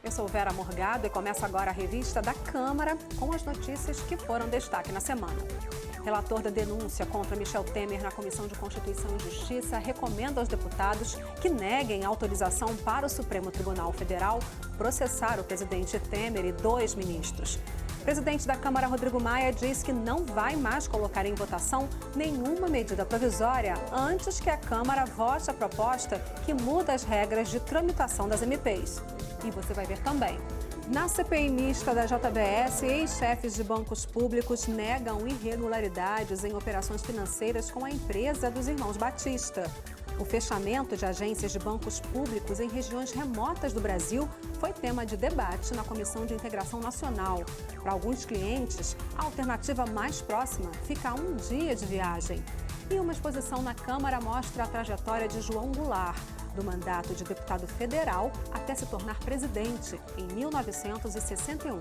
Eu sou Vera Morgado e começa agora a revista da Câmara com as notícias que foram destaque na semana. Relator da denúncia contra Michel Temer na Comissão de Constituição e Justiça recomenda aos deputados que neguem autorização para o Supremo Tribunal Federal processar o presidente Temer e 2 ministros. O presidente da Câmara, Rodrigo Maia, diz que não vai mais colocar em votação nenhuma medida provisória antes que a Câmara vote a proposta que muda as regras de tramitação das MPs. E você vai ver também. Na CPI mista da JBS, ex-chefes de bancos públicos negam irregularidades em operações financeiras com a empresa dos irmãos Batista. O fechamento de agências de bancos públicos em regiões remotas do Brasil foi tema de debate na Comissão de Integração Nacional. Para alguns clientes, a alternativa mais próxima fica a 1 dia de viagem. E uma exposição na Câmara mostra a trajetória de João Goulart, do mandato de deputado federal até se tornar presidente em 1961.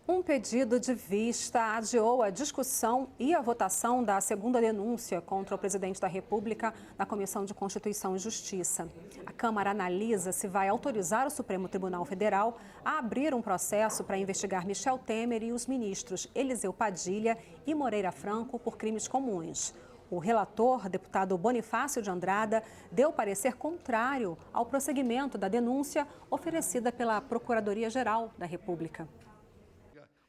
Um pedido de vista adiou a discussão e a votação da segunda denúncia contra o presidente da República na Comissão de Constituição e Justiça. A Câmara analisa se vai autorizar o Supremo Tribunal Federal a abrir um processo para investigar Michel Temer e os ministros Eliseu Padilha e Moreira Franco por crimes comuns. O relator, deputado Bonifácio de Andrada, deu parecer contrário ao prosseguimento da denúncia oferecida pela Procuradoria-Geral da República.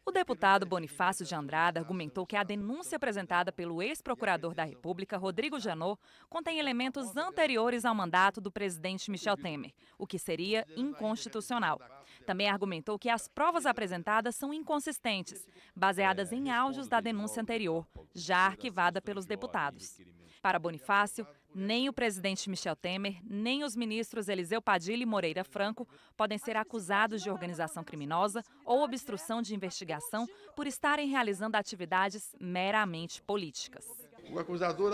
O deputado Bonifácio de Andrada argumentou que a denúncia apresentada pelo ex-procurador da República, Rodrigo Janot, contém elementos anteriores ao mandato do presidente Michel Temer, o que seria inconstitucional. Também argumentou que as provas apresentadas são inconsistentes, baseadas em áudios da denúncia anterior, já arquivada pelos deputados. Para Bonifácio, nem o presidente Michel Temer, nem os ministros Eliseu Padilha e Moreira Franco podem ser acusados de organização criminosa ou obstrução de investigação por estarem realizando atividades meramente políticas. O acusador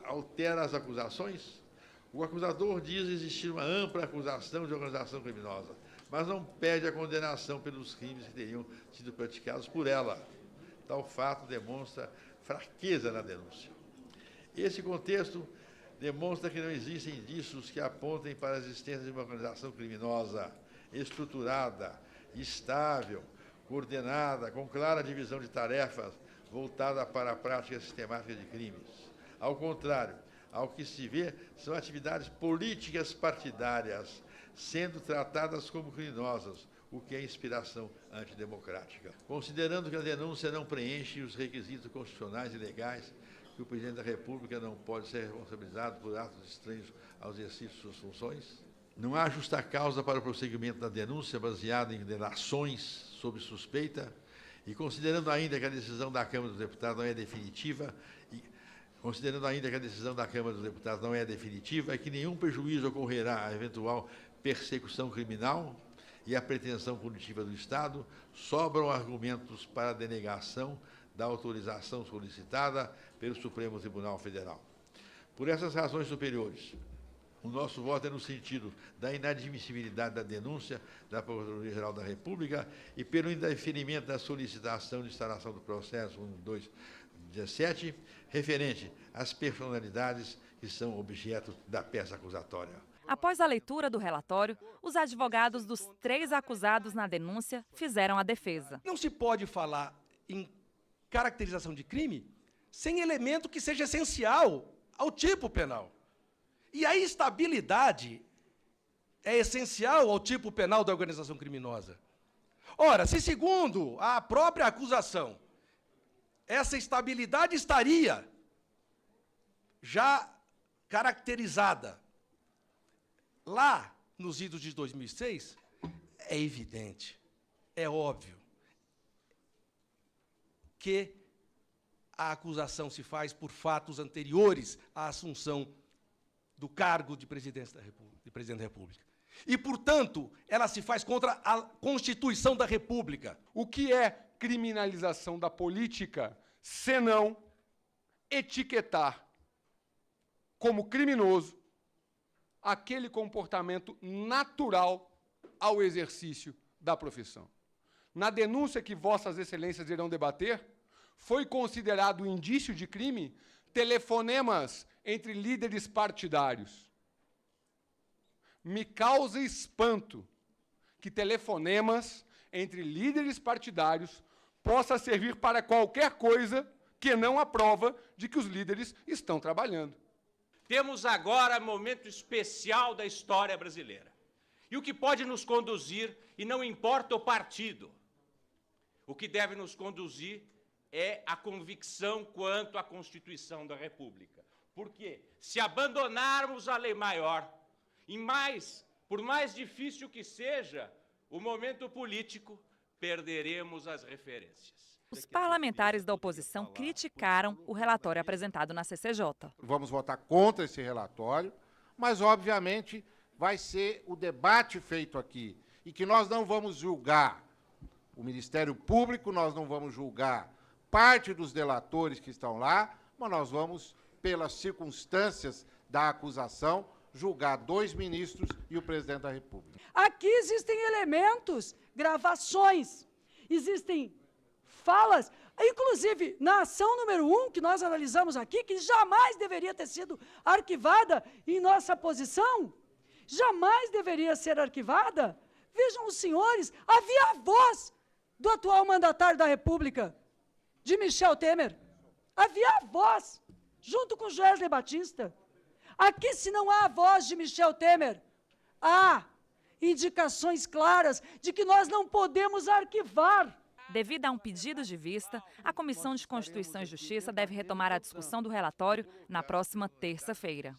altera as acusações? O acusador diz existir uma ampla acusação de organização criminosa, mas não pede a condenação pelos crimes que teriam sido praticados por ela. Tal fato demonstra fraqueza na denúncia. Esse contexto demonstra que não existem indícios que apontem para a existência de uma organização criminosa, estruturada, estável, coordenada, com clara divisão de tarefas, voltada para a prática sistemática de crimes. Ao contrário, ao que se vê são atividades políticas partidárias, sendo tratadas como criminosas, o que é inspiração antidemocrática. Considerando que a denúncia não preenche os requisitos constitucionais e legais, que o presidente da República não pode ser responsabilizado por atos estranhos ao exercício de suas funções? Não há justa causa para o prosseguimento da denúncia baseada em delações sob suspeita e considerando ainda que a decisão da Câmara dos Deputados não é definitiva e que nenhum prejuízo ocorrerá à eventual persecução criminal e à pretensão punitiva do Estado, sobram argumentos para a denegação da autorização solicitada pelo Supremo Tribunal Federal. Por essas razões superiores, o nosso voto é no sentido da inadmissibilidade da denúncia da Procuradoria-Geral da República e pelo indeferimento da solicitação de instalação do processo 1217, referente às personalidades que são objeto da peça acusatória. Após a leitura do relatório, os advogados dos 3 acusados na denúncia fizeram a defesa. Não se pode falar em caracterização de crime sem elemento que seja essencial ao tipo penal. E a estabilidade é essencial ao tipo penal da organização criminosa. Ora, se segundo a própria acusação, essa estabilidade estaria já caracterizada lá nos idos de 2006, é evidente, é óbvio, que a acusação se faz por fatos anteriores à assunção do cargo de presidente da República. E, portanto, ela se faz contra a Constituição da República. O que é criminalização da política, senão etiquetar como criminoso aquele comportamento natural ao exercício da profissão? Na denúncia que vossas excelências irão debater, foi considerado indício de crime telefonemas entre líderes partidários. Me causa espanto que telefonemas entre líderes partidários possa servir para qualquer coisa que não a prova de que os líderes estão trabalhando. Temos agora um momento especial da história brasileira. E o que pode nos conduzir, e não importa o partido, o que deve nos conduzir é a convicção quanto à Constituição da República. Porque se abandonarmos a lei maior, por mais difícil que seja o momento político, perderemos as referências. Os parlamentares da oposição criticaram o relatório apresentado na CCJ. Vamos votar contra esse relatório, mas, obviamente, vai ser o debate feito aqui. E que nós não vamos julgar o Ministério Público, nós não vamos julgar parte dos delatores que estão lá, mas nós vamos, pelas circunstâncias da acusação, julgar 2 ministros e o presidente da República. Aqui existem elementos, gravações, existem falas, inclusive na ação número 1, que nós analisamos aqui, que jamais deveria ter sido arquivada em nossa posição, jamais deveria ser arquivada. Vejam os senhores, havia a voz do atual mandatário da República, de Michel Temer. Havia a voz, junto com Joesley Batista. Aqui, se não há a voz de Michel Temer, há indicações claras de que nós não podemos arquivar. Devido a um pedido de vista, a Comissão de Constituição e Justiça deve retomar a discussão do relatório na próxima terça-feira.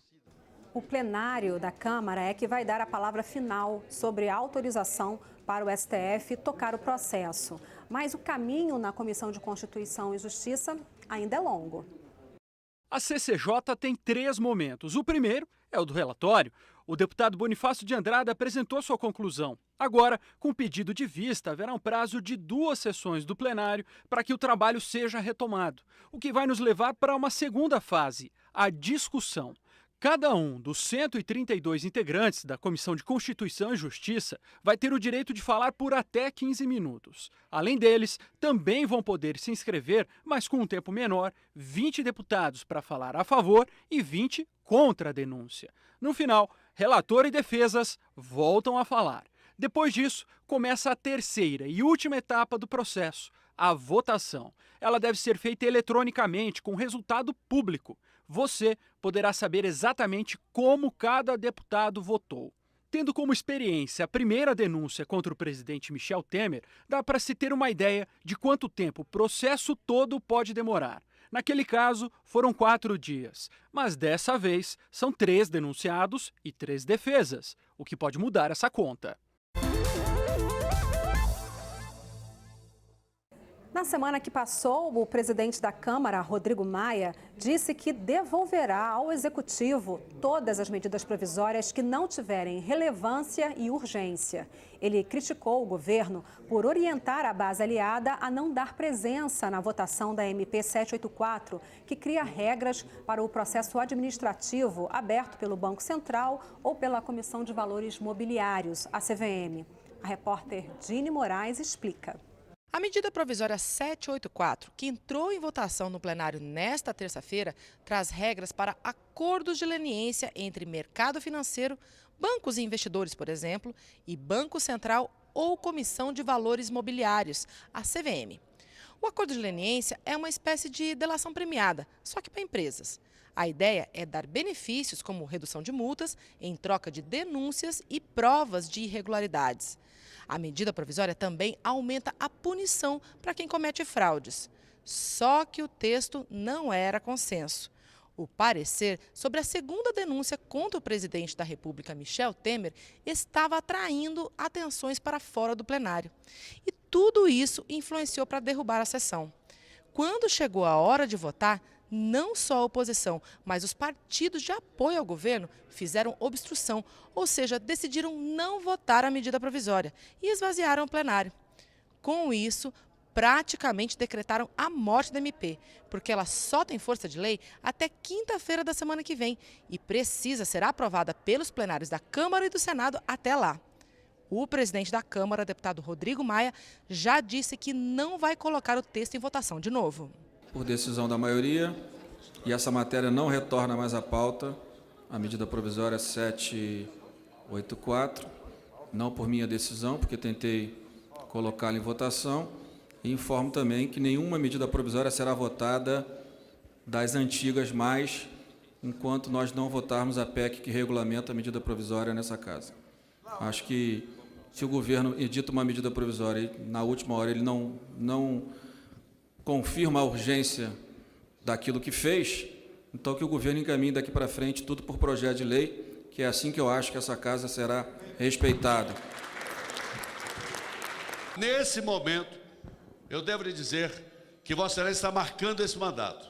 O plenário da Câmara é que vai dar a palavra final sobre a autorização para o STF tocar o processo. Mas o caminho na Comissão de Constituição e Justiça ainda é longo. A CCJ tem 3 momentos. O primeiro é o do relatório. O deputado Bonifácio de Andrada apresentou sua conclusão. Agora, com o pedido de vista, haverá um prazo de 2 sessões do plenário para que o trabalho seja retomado, o que vai nos levar para uma segunda fase, a discussão. Cada um dos 132 integrantes da Comissão de Constituição e Justiça vai ter o direito de falar por até 15 minutos. Além deles, também vão poder se inscrever, mas com um tempo menor, 20 deputados para falar a favor e 20 contra a denúncia. No final, relator e defesas voltam a falar. Depois disso, começa a terceira e última etapa do processo, a votação. Ela deve ser feita eletronicamente, com resultado público. Você poderá saber exatamente como cada deputado votou. Tendo como experiência a primeira denúncia contra o presidente Michel Temer, dá para se ter uma ideia de quanto tempo o processo todo pode demorar. Naquele caso, foram 4 dias, mas dessa vez são 3 denunciados e 3 defesas, o que pode mudar essa conta. Na semana que passou, o presidente da Câmara, Rodrigo Maia, disse que devolverá ao Executivo todas as medidas provisórias que não tiverem relevância e urgência. Ele criticou o governo por orientar a base aliada a não dar presença na votação da MP 784, que cria regras para o processo administrativo aberto pelo Banco Central ou pela Comissão de Valores Mobiliários, a CVM. A repórter Dini Moraes explica. A medida provisória 784, que entrou em votação no plenário nesta terça-feira, traz regras para acordos de leniência entre mercado financeiro, bancos e investidores, por exemplo, e Banco Central ou Comissão de Valores Mobiliários, a CVM. O acordo de leniência é uma espécie de delação premiada, só que para empresas. A ideia é dar benefícios como redução de multas em troca de denúncias e provas de irregularidades. A medida provisória também aumenta a punição para quem comete fraudes. Só que o texto não era consenso. O parecer sobre a segunda denúncia contra o presidente da República, Michel Temer, estava atraindo atenções para fora do plenário. E tudo isso influenciou para derrubar a sessão. Quando chegou a hora de votar, não só a oposição, mas os partidos de apoio ao governo fizeram obstrução, ou seja, decidiram não votar a medida provisória e esvaziaram o plenário. Com isso, praticamente decretaram a morte da MP, porque ela só tem força de lei até quinta-feira da semana que vem e precisa ser aprovada pelos plenários da Câmara e do Senado até lá. O presidente da Câmara, deputado Rodrigo Maia, já disse que não vai colocar o texto em votação de novo. por decisão da maioria, e essa matéria não retorna mais à pauta, a medida provisória 784, não por minha decisão, porque tentei colocá-la em votação, e informo também que nenhuma medida provisória será votada das antigas mais, enquanto nós não votarmos a PEC que regulamenta a medida provisória nessa casa. Acho que, se o governo edita uma medida provisória e, na última hora, ele não confirma a urgência daquilo que fez, então que o governo encaminhe daqui para frente tudo por projeto de lei, que é assim que eu acho que essa casa será respeitada. Nesse momento, eu devo lhe dizer que Vossa Excelência está marcando esse mandato.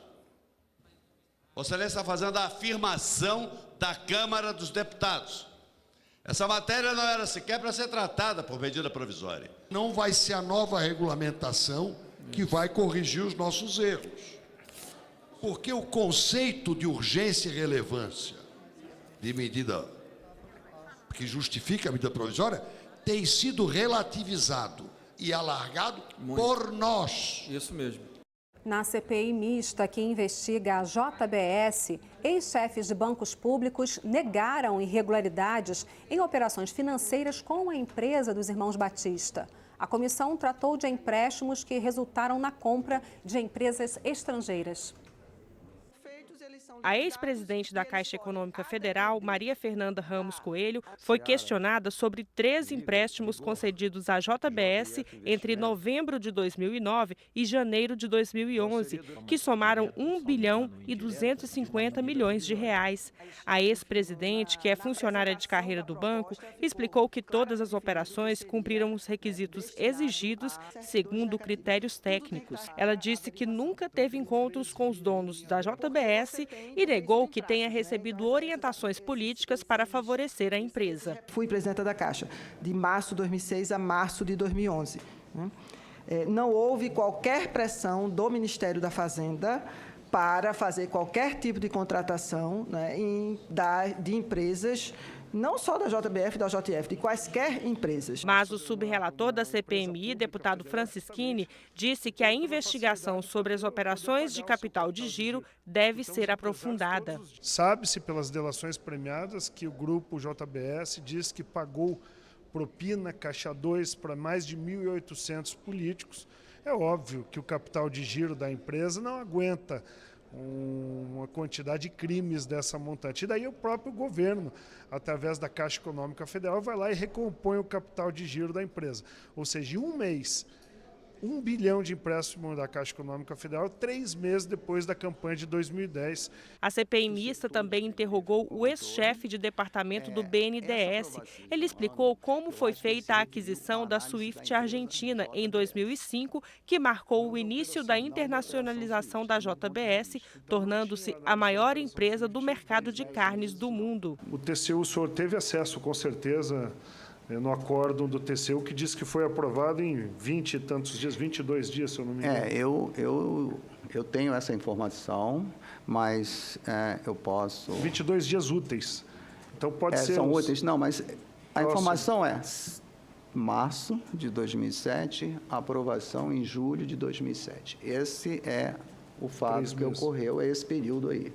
Vossa Excelência está fazendo a afirmação da Câmara dos Deputados. Essa matéria não era sequer para ser tratada por medida provisória. Não vai ser a nova regulamentação que vai corrigir os nossos erros. Porque o conceito de urgência e relevância de medida que justifica a medida provisória tem sido relativizado e alargado por nós. Isso mesmo. Na CPI mista que investiga a JBS, ex-chefes de bancos públicos negaram irregularidades em operações financeiras com a empresa dos irmãos Batista. A comissão tratou de empréstimos que resultaram na compra de empresas estrangeiras. A ex-presidente da Caixa Econômica Federal, Maria Fernanda Ramos Coelho, foi questionada sobre 3 empréstimos concedidos à JBS entre novembro de 2009 e janeiro de 2011, que somaram 1 bilhão e 250 milhões de reais. A ex-presidente, que é funcionária de carreira do banco, explicou que todas as operações cumpriram os requisitos exigidos segundo critérios técnicos. Ela disse que nunca teve encontros com os donos da JBS e negou que tenha recebido orientações políticas para favorecer a empresa. Fui presidenta da Caixa de março de 2006 a março de 2011. Não houve qualquer pressão do Ministério da Fazenda para fazer qualquer tipo de contratação, de empresas, não só da JBF e da JF, de quaisquer empresas. Mas o subrelator da CPMI, deputado Francischini, disse que a investigação sobre as operações de capital de giro deve ser aprofundada. Sabe-se pelas delações premiadas que o grupo JBS diz que pagou propina Caixa 2 para mais de 1.800 políticos. É óbvio que o capital de giro da empresa não aguenta uma quantidade de crimes dessa montante. E daí o próprio governo, através da Caixa Econômica Federal, vai lá e recompõe o capital de giro da empresa. Ou seja, em um mês, 1 bilhão de empréstimo da Caixa Econômica Federal, 3 meses depois da campanha de 2010. A CPI mista também interrogou o ex-chefe de departamento do BNDES. Ele explicou como foi feita a aquisição da Swift Argentina em 2005, que marcou o início da internacionalização da JBS, tornando-se a maior empresa do mercado de carnes do mundo. O TCU, o senhor teve acesso, com certeza, no acórdão do TCU, que diz que foi aprovado em 20 e tantos dias, 22 dias, se eu não me engano. Eu tenho essa informação, mas eu posso... 22 dias úteis. Então pode ser... São úteis, não, mas a informação é março de 2007, aprovação em julho de 2007. Esse é o fato que ocorreu, é esse período aí.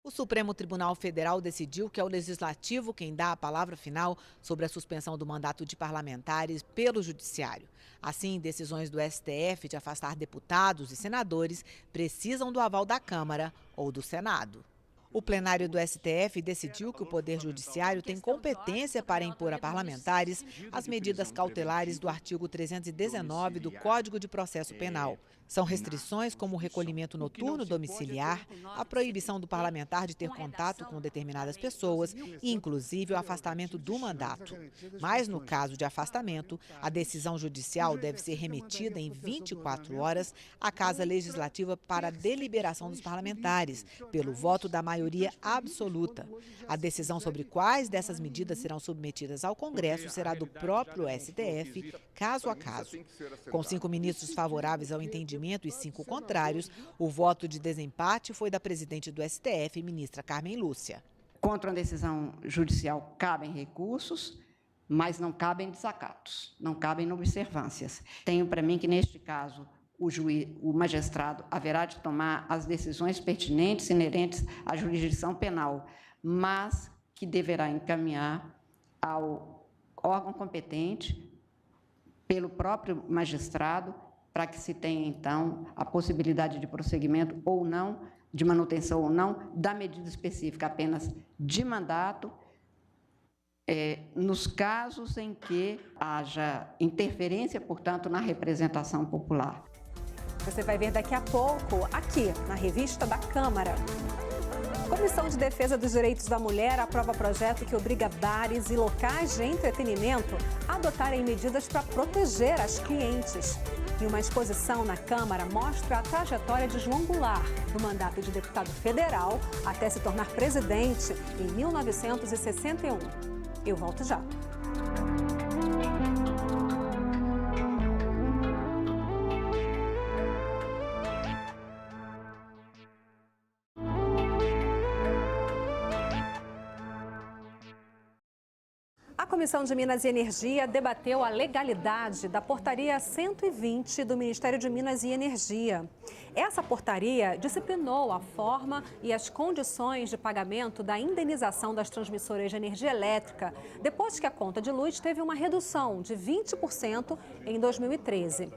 O Supremo Tribunal Federal decidiu que é o Legislativo quem dá a palavra final sobre a suspensão do mandato de parlamentares pelo Judiciário. Assim, decisões do STF de afastar deputados e senadores precisam do aval da Câmara ou do Senado. O plenário do STF decidiu que o Poder Judiciário tem competência para impor a parlamentares as medidas cautelares do artigo 319 do Código de Processo Penal. São restrições como o recolhimento noturno domiciliar, a proibição do parlamentar de ter contato com determinadas pessoas e, inclusive, o afastamento do mandato. Mas, no caso de afastamento, a decisão judicial deve ser remetida em 24 horas à Casa Legislativa para a deliberação dos parlamentares, pelo voto da maioria absoluta. A decisão sobre quais dessas medidas serão submetidas ao Congresso será do próprio STF, caso a caso. Com 5 ministros favoráveis ao entendimento e 5 contrários, o voto de desempate foi da presidente do STF, ministra Carmen Lúcia. Contra uma decisão judicial cabem recursos, mas não cabem desacatos, não cabem inobservâncias. Tenho para mim que, neste caso, o magistrado haverá de tomar as decisões pertinentes inerentes à jurisdição penal, mas que deverá encaminhar ao órgão competente, pelo próprio magistrado, para que se tenha, então, a possibilidade de prosseguimento ou não, de manutenção ou não, da medida específica apenas de mandato, nos casos em que haja interferência, portanto, na representação popular. Você vai ver daqui a pouco, aqui, na revista da Câmara. A Comissão de Defesa dos Direitos da Mulher aprova projeto que obriga bares e locais de entretenimento a adotarem medidas para proteger as clientes. E uma exposição na Câmara mostra a trajetória de João Goulart, do mandato de deputado federal até se tornar presidente em 1961. Eu volto já. A Comissão de Minas e Energia debateu a legalidade da Portaria 120 do Ministério de Minas e Energia. Essa portaria disciplinou a forma e as condições de pagamento da indenização das transmissoras de energia elétrica, depois que a conta de luz teve uma redução de 20% em 2013.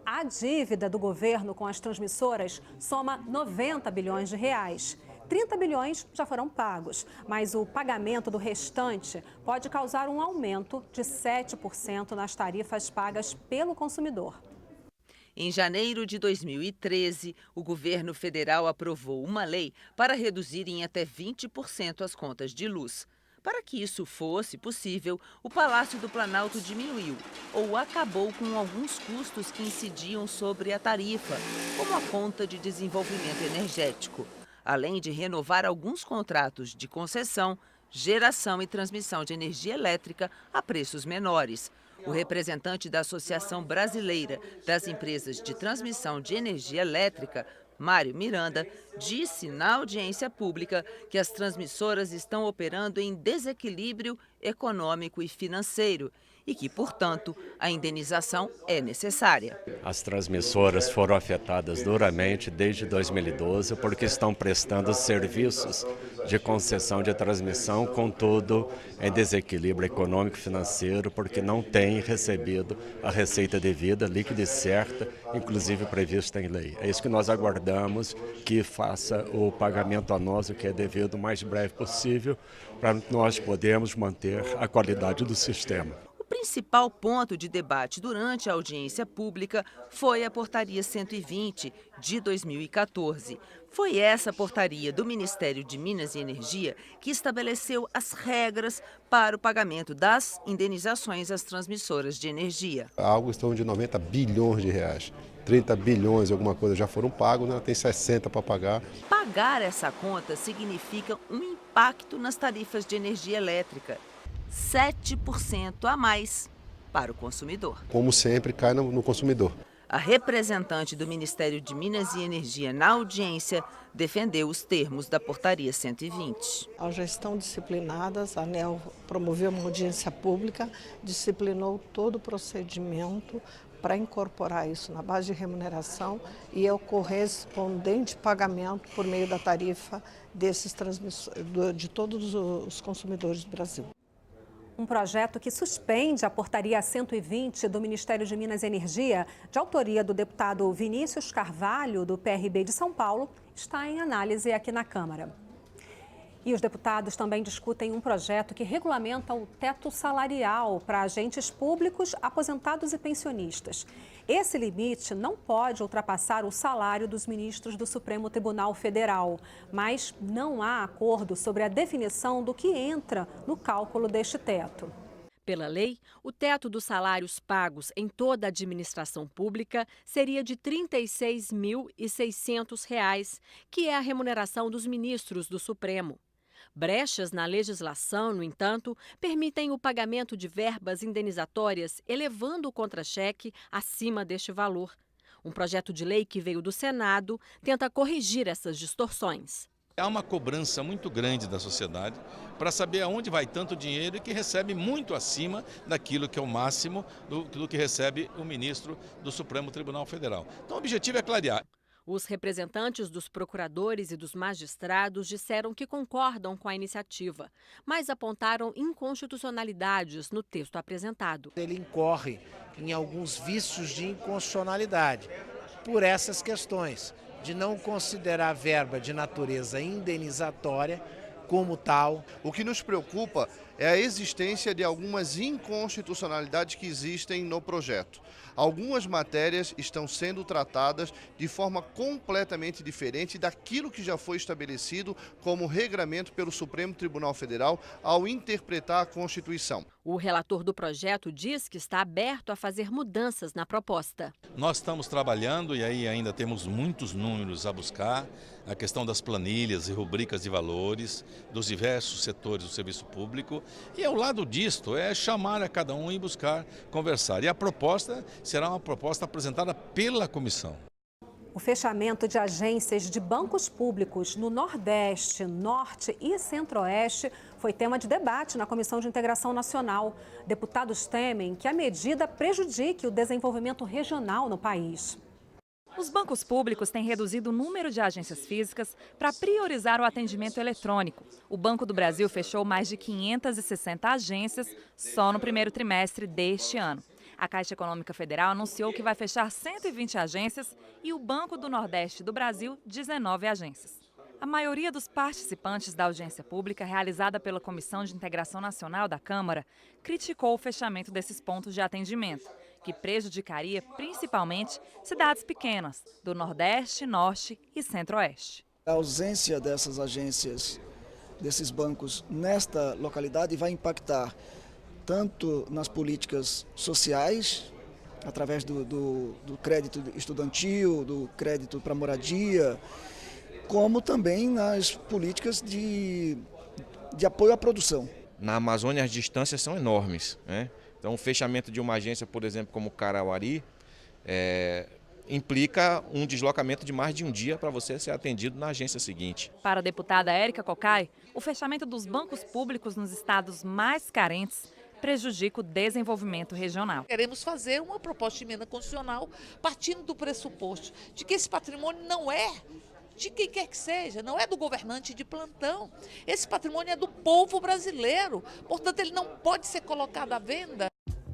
A dívida do governo com as transmissoras soma 90 bilhões de reais. 30 bilhões já foram pagos, mas o pagamento do restante pode causar um aumento de 7% nas tarifas pagas pelo consumidor. Em janeiro de 2013, o governo federal aprovou uma lei para reduzir em até 20% as contas de luz. Para que isso fosse possível, o Palácio do Planalto diminuiu ou acabou com alguns custos que incidiam sobre a tarifa, como a conta de desenvolvimento energético, além de renovar alguns contratos de concessão, geração e transmissão de energia elétrica a preços menores. O representante da Associação Brasileira das Empresas de Transmissão de Energia Elétrica, Mário Miranda, disse na audiência pública que as transmissoras estão operando em desequilíbrio econômico e financeiro e que, portanto, a indenização é necessária. As transmissoras foram afetadas duramente desde 2012 porque estão prestando serviços de concessão de transmissão, contudo, em desequilíbrio econômico e financeiro porque não têm recebido a receita devida, líquida e certa, inclusive prevista em lei. É isso que nós aguardamos, que faça o pagamento a nós, o que é devido, o mais breve possível, para nós podermos manter a qualidade do sistema. O principal ponto de debate durante a audiência pública foi a Portaria 120, de 2014. Foi essa portaria do Ministério de Minas e Energia que estabeleceu as regras para o pagamento das indenizações às transmissoras de energia. Algo em torno de 90 bilhões de reais. 30 bilhões, alguma coisa, já foram pagos, né? Tem 60 para pagar. Pagar essa conta significa um impacto nas tarifas de energia elétrica. 7% a mais para o consumidor. Como sempre, cai no consumidor. A representante do Ministério de Minas e Energia na audiência defendeu os termos da Portaria 120. Elas já estão disciplinadas, a ANEEL promoveu uma audiência pública, disciplinou todo o procedimento para incorporar isso na base de remuneração e o correspondente pagamento por meio da tarifa de todos os consumidores do Brasil. Um projeto que suspende a Portaria 120 do Ministério de Minas e Energia, de autoria do deputado Vinícius Carvalho, do PRB de São Paulo, está em análise aqui na Câmara. E os deputados também discutem um projeto que regulamenta o teto salarial para agentes públicos, aposentados e pensionistas. Esse limite não pode ultrapassar o salário dos ministros do Supremo Tribunal Federal, mas não há acordo sobre a definição do que entra no cálculo deste teto. Pela lei, o teto dos salários pagos em toda a administração pública seria de R$ 36.600, que é a remuneração dos ministros do Supremo. Brechas na legislação, no entanto, permitem o pagamento de verbas indenizatórias, elevando o contra-cheque acima deste valor. Um projeto de lei que veio do Senado tenta corrigir essas distorções. Há uma cobrança muito grande da sociedade para saber aonde vai tanto dinheiro e que recebe muito acima daquilo que é o máximo do que recebe o ministro do Supremo Tribunal Federal. Então o objetivo é clarear. Os representantes dos procuradores e dos magistrados disseram que concordam com a iniciativa, mas apontaram inconstitucionalidades no texto apresentado. Ele incorre em alguns vícios de inconstitucionalidade por essas questões, de não considerar verba de natureza indenizatória como tal. O que nos preocupa é a existência de algumas inconstitucionalidades que existem no projeto. Algumas matérias estão sendo tratadas de forma completamente diferente daquilo que já foi estabelecido como regramento pelo Supremo Tribunal Federal ao interpretar a Constituição. O relator do projeto diz que está aberto a fazer mudanças na proposta. Nós estamos trabalhando e aí ainda temos muitos números a buscar, a questão das planilhas e rubricas de valores dos diversos setores do serviço público. E ao lado disto é chamar a cada um e buscar conversar. E a proposta será uma proposta apresentada pela comissão. O fechamento de agências de bancos públicos no Nordeste, Norte e Centro-Oeste foi tema de debate na Comissão de Integração Nacional. Deputados temem que a medida prejudique o desenvolvimento regional no país. Os bancos públicos têm reduzido o número de agências físicas para priorizar o atendimento eletrônico. O Banco do Brasil fechou mais de 560 agências só no primeiro trimestre deste ano. A Caixa Econômica Federal anunciou que vai fechar 120 agências e o Banco do Nordeste do Brasil, 19 agências. A maioria dos participantes da audiência pública realizada pela Comissão de Integração Nacional da Câmara criticou o fechamento desses pontos de atendimento, que prejudicaria principalmente cidades pequenas do Nordeste, Norte e Centro-Oeste. A ausência dessas agências, desses bancos nesta localidade vai impactar tanto nas políticas sociais, através do crédito estudantil, do crédito para moradia, como também nas políticas de apoio à produção. Na Amazônia as distâncias são enormes, né? Então o fechamento de uma agência, por exemplo, como Carauari, implica um deslocamento de mais de um dia para você ser atendido na agência seguinte. Para a deputada Érica Cocai, o fechamento dos bancos públicos nos estados mais carentes prejudica o desenvolvimento regional. Queremos fazer uma proposta de emenda constitucional partindo do pressuposto de que esse patrimônio não é de quem quer que seja, não é do governante de plantão. Esse patrimônio é do povo brasileiro, portanto ele não pode ser colocado à venda.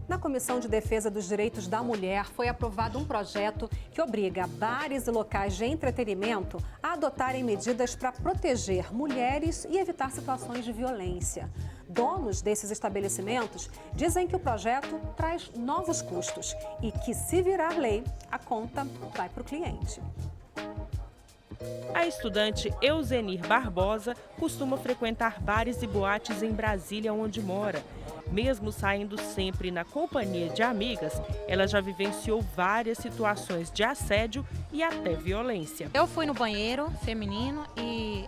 Na Comissão de Defesa dos Direitos da Mulher foi aprovado um projeto que obriga bares e locais de entretenimento a adotarem medidas para proteger mulheres e evitar situações de violência. Donos desses estabelecimentos dizem que o projeto traz novos custos e que, se virar lei, a conta vai para o cliente. A estudante Euzenir Barbosa costuma frequentar bares e boates em Brasília, onde mora. Mesmo saindo sempre na companhia de amigas, ela já vivenciou várias situações de assédio e até violência. Eu fui no banheiro feminino e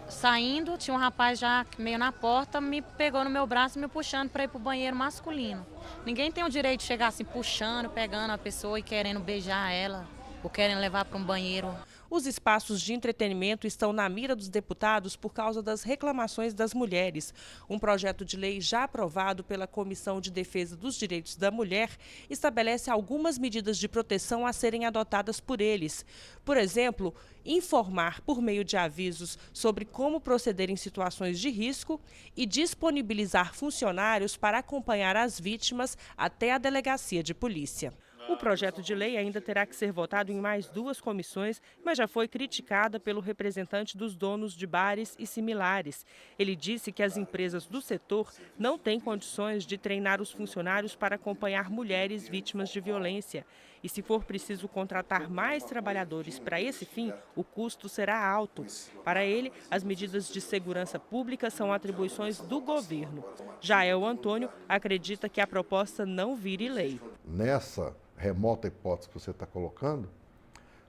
saindo, tinha um rapaz já meio na porta, me pegou no meu braço, me puxando para ir para o banheiro masculino. Ninguém tem o direito de chegar assim puxando, pegando a pessoa e querendo beijar ela ou querendo levar para um banheiro. Os espaços de entretenimento estão na mira dos deputados por causa das reclamações das mulheres. Um projeto de lei já aprovado pela Comissão de Defesa dos Direitos da Mulher estabelece algumas medidas de proteção a serem adotadas por eles. Por exemplo, informar por meio de avisos sobre como proceder em situações de risco e disponibilizar funcionários para acompanhar as vítimas até a delegacia de polícia. O projeto de lei ainda terá que ser votado em mais 2 comissões, mas já foi criticada pelo representante dos donos de bares e similares. Ele disse que as empresas do setor não têm condições de treinar os funcionários para acompanhar mulheres vítimas de violência. E se for preciso contratar mais trabalhadores para esse fim, o custo será alto. Para ele, as medidas de segurança pública são atribuições do governo. Jael Antônio acredita que a proposta não vire lei. Nessa remota hipótese que você está colocando,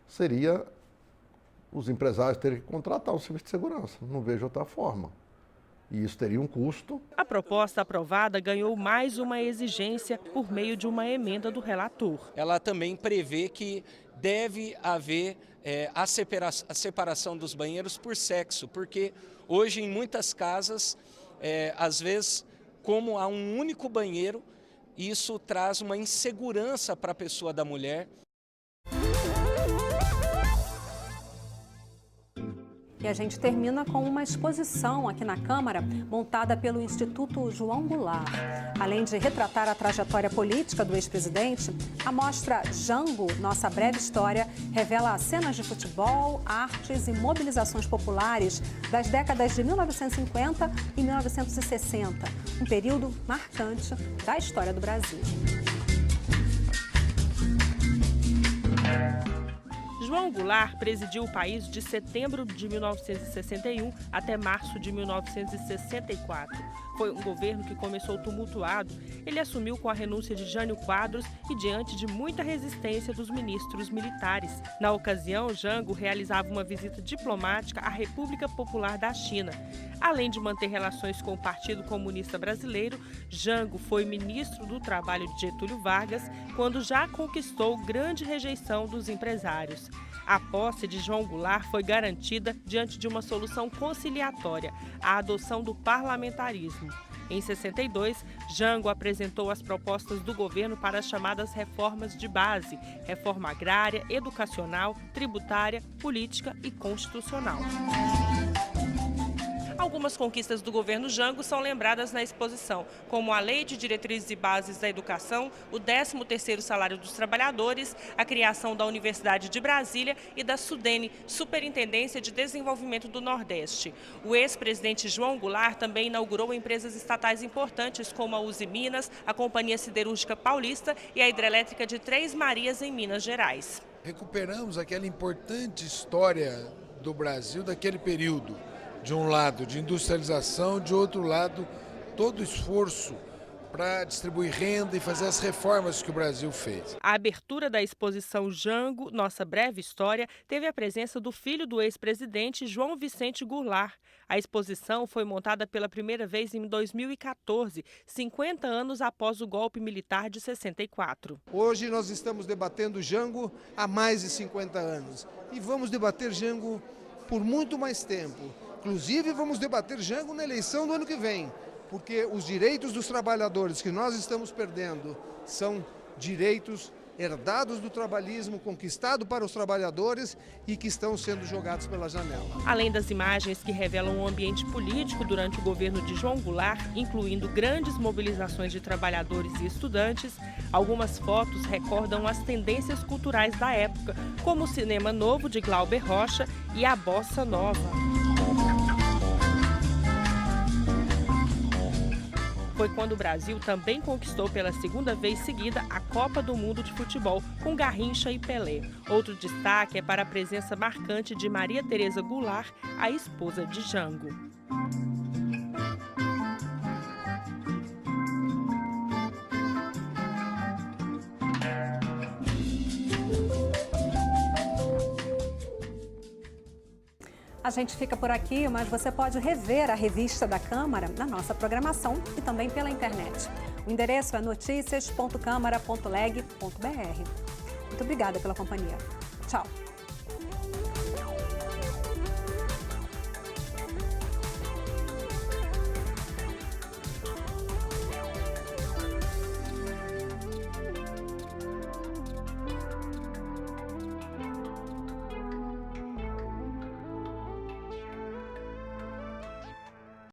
seria os empresários terem que contratar um serviço de segurança. Não vejo outra forma. E isso teria um custo. A proposta aprovada ganhou mais uma exigência por meio de uma emenda do relator. Ela também prevê que deve haver a separação dos banheiros por sexo, porque hoje em muitas casas, às vezes, como há um único banheiro, isso traz uma insegurança para a pessoa da mulher. E a gente termina com uma exposição aqui na Câmara, montada pelo Instituto João Goulart. Além de retratar a trajetória política do ex-presidente, a mostra Jango, Nossa Breve História, revela cenas de futebol, artes e mobilizações populares das décadas de 1950 e 1960, um período marcante da história do Brasil. João Goulart presidiu o país de setembro de 1961 até março de 1964. Foi um governo que começou tumultuado. Ele assumiu com a renúncia de Jânio Quadros e diante de muita resistência dos ministros militares. Na ocasião, Jango realizava uma visita diplomática à República Popular da China. Além de manter relações com o Partido Comunista Brasileiro, Jango foi ministro do Trabalho de Getúlio Vargas quando já conquistou grande rejeição dos empresários. A posse de João Goulart foi garantida diante de uma solução conciliatória, a adoção do parlamentarismo. Em 62, Jango apresentou as propostas do governo para as chamadas reformas de base, reforma agrária, educacional, tributária, política e constitucional. Algumas conquistas do governo Jango são lembradas na exposição, como a Lei de Diretrizes e Bases da Educação, o 13º Salário dos Trabalhadores, a criação da Universidade de Brasília e da SUDENE, Superintendência de Desenvolvimento do Nordeste. O ex-presidente João Goulart também inaugurou empresas estatais importantes como a Uzi Minas, a Companhia Siderúrgica Paulista e a Hidrelétrica de Três Marias, em Minas Gerais. Recuperamos aquela importante história do Brasil daquele período. De um lado, de industrialização, de outro lado, todo o esforço para distribuir renda e fazer as reformas que o Brasil fez. A abertura da exposição Jango, Nossa Breve História, teve a presença do filho do ex-presidente João Vicente Goulart. A exposição foi montada pela primeira vez em 2014, 50 anos após o golpe militar de 64. Hoje nós estamos debatendo Jango há mais de 50 anos e vamos debater Jango por muito mais tempo. Inclusive, vamos debater Jango na eleição do ano que vem, porque os direitos dos trabalhadores que nós estamos perdendo são direitos herdados do trabalhismo, conquistado para os trabalhadores e que estão sendo jogados pela janela. Além das imagens que revelam o ambiente político durante o governo de João Goulart, incluindo grandes mobilizações de trabalhadores e estudantes, algumas fotos recordam as tendências culturais da época, como o cinema novo de Glauber Rocha e a bossa nova. Foi quando o Brasil também conquistou pela segunda vez seguida a Copa do Mundo de Futebol, com Garrincha e Pelé. Outro destaque é para a presença marcante de Maria Tereza Goulart, a esposa de Jango. A gente fica por aqui, mas você pode rever a revista da Câmara na nossa programação e também pela internet. O endereço é noticias.câmara.leg.br. Muito obrigada pela companhia. Tchau!